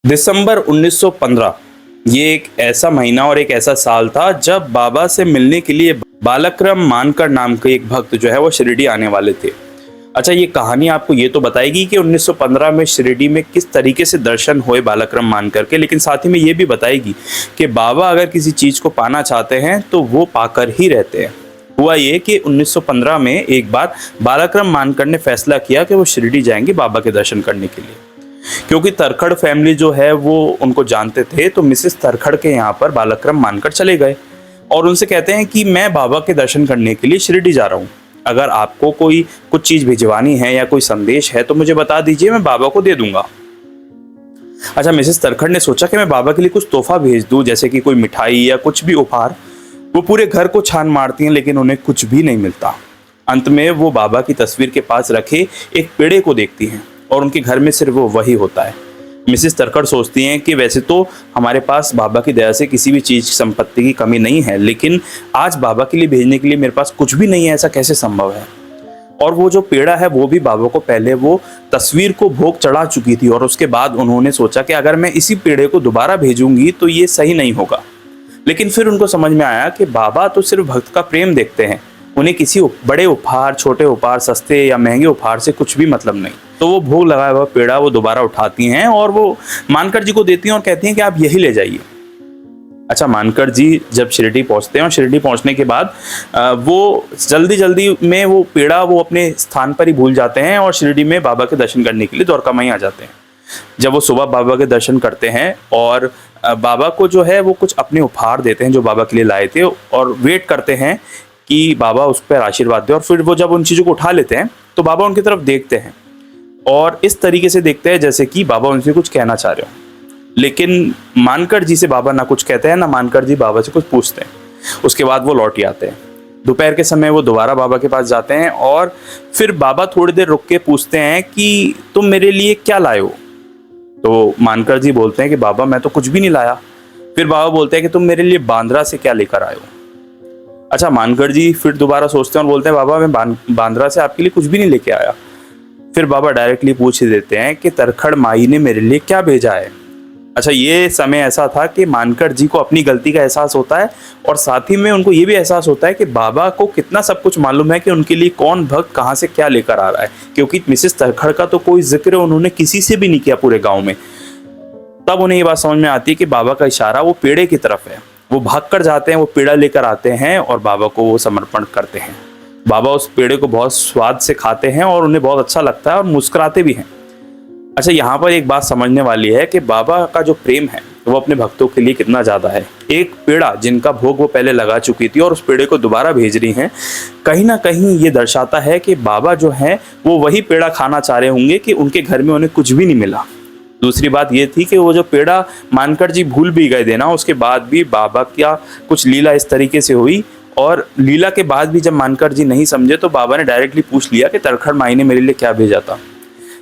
दिसंबर 1915 ये एक ऐसा महीना और एक ऐसा साल था जब बाबा से मिलने के लिए बालक्रम मानकर नाम के एक भक्त जो है वो शिरडी आने वाले थे। अच्छा, ये कहानी आपको ये तो बताएगी कि 1915 में शिरडी में किस तरीके से दर्शन हुए बालक्रम मानकर के, लेकिन साथ ही में ये भी बताएगी कि बाबा अगर किसी चीज को पाना चाहते हैं तो वो पाकर ही रहते हैं। हुआ ये कि 1915 में एक बार बालक्रम मानकर ने फैसला किया कि वो शिरडी जाएंगे बाबा के दर्शन करने के लिए। क्योंकि तरखड़ फैमिली जो है वो उनको जानते थे, तो मिसेस तरखड़ के यहाँ पर बालक्रम मानकर चले गए और उनसे कहते हैं कि मैं बाबा के दर्शन करने के लिए शिरडी जा रहा हूँ, अगर आपको कोई कुछ चीज़ भिजवानी है या कोई संदेश है तो मुझे बता दीजिए, मैं बाबा को दे दूंगा। अच्छा, मिसेस तरखड़ ने सोचा कि मैं बाबा के लिए कुछ तोहफा भेज दूं, जैसे कि कोई मिठाई या कुछ भी उपहार। वो पूरे घर को छान मारती हैं लेकिन उन्हें कुछ भी नहीं मिलता। अंत में वो बाबा की तस्वीर के पास रखे एक पेड़े को देखती हैं और उनके घर में सिर्फ वो वही होता है। मिसेस तरखड़ सोचती हैं कि वैसे तो हमारे पास बाबा की दया से किसी भी चीज़ की संपत्ति की कमी नहीं है, लेकिन आज बाबा के लिए भेजने के लिए मेरे पास कुछ भी नहीं है, ऐसा कैसे संभव है। और वो जो पेड़ा है वो भी बाबा को पहले वो तस्वीर को भोग चढ़ा चुकी थी और उसके बाद उन्होंने सोचा कि अगर मैं इसी पेड़े को दोबारा भेजूंगी तो ये सही नहीं होगा। लेकिन फिर उनको समझ में आया कि बाबा तो सिर्फ भक्त का प्रेम देखते हैं, उन्हें किसी बड़े उपहार, छोटे उपहार, सस्ते या महंगे उपहार से कुछ भी मतलब नहीं। तो वो भोग लगाया हुआ पेड़ा वो दोबारा उठाती हैं और वो मानकर जी को देती हैं और कहती हैं कि आप यही ले जाइए। अच्छा, मानकर जी जब शिरडी पहुंचते हैं और शिरडी पहुंचने के बाद वो जल्दी में वो पेड़ा वो अपने स्थान पर ही भूल जाते हैं और शिरडी में बाबा के दर्शन करने के लिए द्वारका माई आ जाते हैं। जब वो सुबह बाबा के दर्शन करते हैं और बाबा को जो है वो कुछ अपने उपहार देते हैं जो बाबा के लिए लाए थे और वेट करते हैं कि बाबा उस पर आशीर्वाद दे। और फिर वो जब उन चीज़ों को उठा लेते हैं तो बाबा उनकी तरफ देखते हैं और इस तरीके से देखते हैं जैसे कि बाबा उनसे कुछ कहना चाह रहे हो। लेकिन मानकर जी से बाबा ना कुछ कहते हैं ना मानकर जी बाबा से कुछ पूछते हैं। उसके बाद वो लौट आते हैं। दोपहर के समय वो दोबारा बाबा के पास जाते हैं और फिर बाबा थोड़ी देर रुक के पूछते हैं कि तुम मेरे लिए क्या लाए हो। तो मानकर जी बोलते हैं कि बाबा मैं तो कुछ भी नहीं लाया। फिर बाबा बोलते हैं कि तुम मेरे लिए बांद्रा से क्या लेकर आए हो। अच्छा, मानकर जी फिर दोबारा सोचते हैं और बोलते हैं बाबा मैं बांद्रा से आपके लिए कुछ भी नहीं लेके आया। फिर बाबा डायरेक्टली पूछ देते हैं कि तरखड़ माई ने मेरे लिए क्या भेजा है। अच्छा, ये समय ऐसा था कि मानकर जी को अपनी गलती का एहसास होता है और साथ ही में उनको ये भी एहसास होता है कि बाबा को कितना सब कुछ मालूम है कि उनके लिए कौन भक्त कहाँ से क्या लेकर आ रहा है, क्योंकि मिसेस तरखड़ का तो कोई जिक्र उन्होंने किसी से भी नहीं किया पूरे गाँव में। तब उन्हें ये बात समझ में आती है कि बाबा का इशारा वो पेड़े की तरफ है। वो भाग कर जाते हैं, वो पेड़ा लेकर आते हैं और बाबा को वो समर्पण करते हैं। बाबा उस पेड़े को बहुत स्वाद से खाते हैं और उन्हें बहुत अच्छा लगता है और मुस्कुराते भी हैं। अच्छा, यहाँ पर एक बात समझने वाली है कि बाबा का जो प्रेम है वो अपने भक्तों के लिए कितना ज़्यादा है। एक पेड़ा जिनका भोग वो पहले लगा चुकी थी और उस पेड़े को दोबारा भेज रही हैं, कहीं ना कहीं ये दर्शाता है कि बाबा जो है वो वही पेड़ा खाना चाह रहे होंगे कि उनके घर में उन्हें कुछ भी नहीं मिला। दूसरी बात ये थी कि वो जो पेड़ा मानकर जी भूल भी गए देना, उसके बाद भी बाबा क्या कुछ लीला इस तरीके से हुई और लीला के बाद भी जब मानकर जी नहीं समझे तो बाबा ने डायरेक्टली पूछ लिया कि तरखड़ माई ने मेरे लिए क्या भेजा था।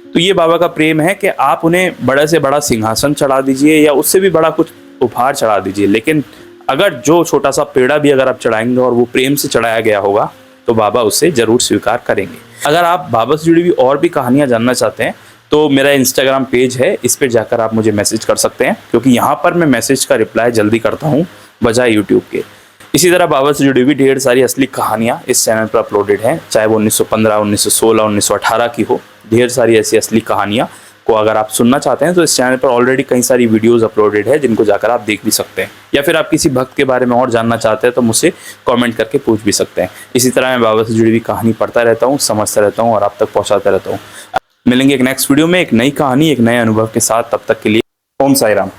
तो ये बाबा का प्रेम है कि आप उन्हें बड़े से बड़ा सिंहासन चढ़ा दीजिए या उससे भी बड़ा कुछ उपहार चढ़ा दीजिए, लेकिन अगर जो छोटा सा पेड़ा भी अगर आप चढ़ाएंगे और वो प्रेम से चढ़ाया गया होगा तो बाबा उसे जरूर स्वीकार करेंगे। अगर आप बाबा से जुड़ी हुई और भी कहानियाँ जानना चाहते हैं तो मेरा इंस्टाग्राम पेज है, इस पर जाकर आप मुझे मैसेज कर सकते हैं, क्योंकि यहाँ पर मैं मैसेज का रिप्लाई जल्दी करता हूँ बजाय यूट्यूब के। इसी तरह बाबा से जुड़ी हुई ढेर सारी असली कहानियाँ इस चैनल पर अपलोडेड हैं, चाहे वो 1915, 1916, 1918 की हो। ढेर सारी ऐसी असली कहानियाँ को अगर आप सुनना चाहते हैं तो इस चैनल पर ऑलरेडी कई सारी वीडियोस अपलोडेड है जिनको जाकर आप देख भी सकते हैं, या फिर आप किसी भक्त के बारे में और जानना चाहते हैं तो मुझसे कमेंट करके पूछ भी सकते हैं। इसी तरह मैं बाबा से जुड़ी हुई कहानी पढ़ता रहता हूँ, समझता रहता हूँ और आप तक पहुँचाता रहता हूँ। मिलेंगे एक नेक्स्ट वीडियो में एक नई कहानी, एक नए अनुभव के साथ। तब तक के लिए ओम साई राम।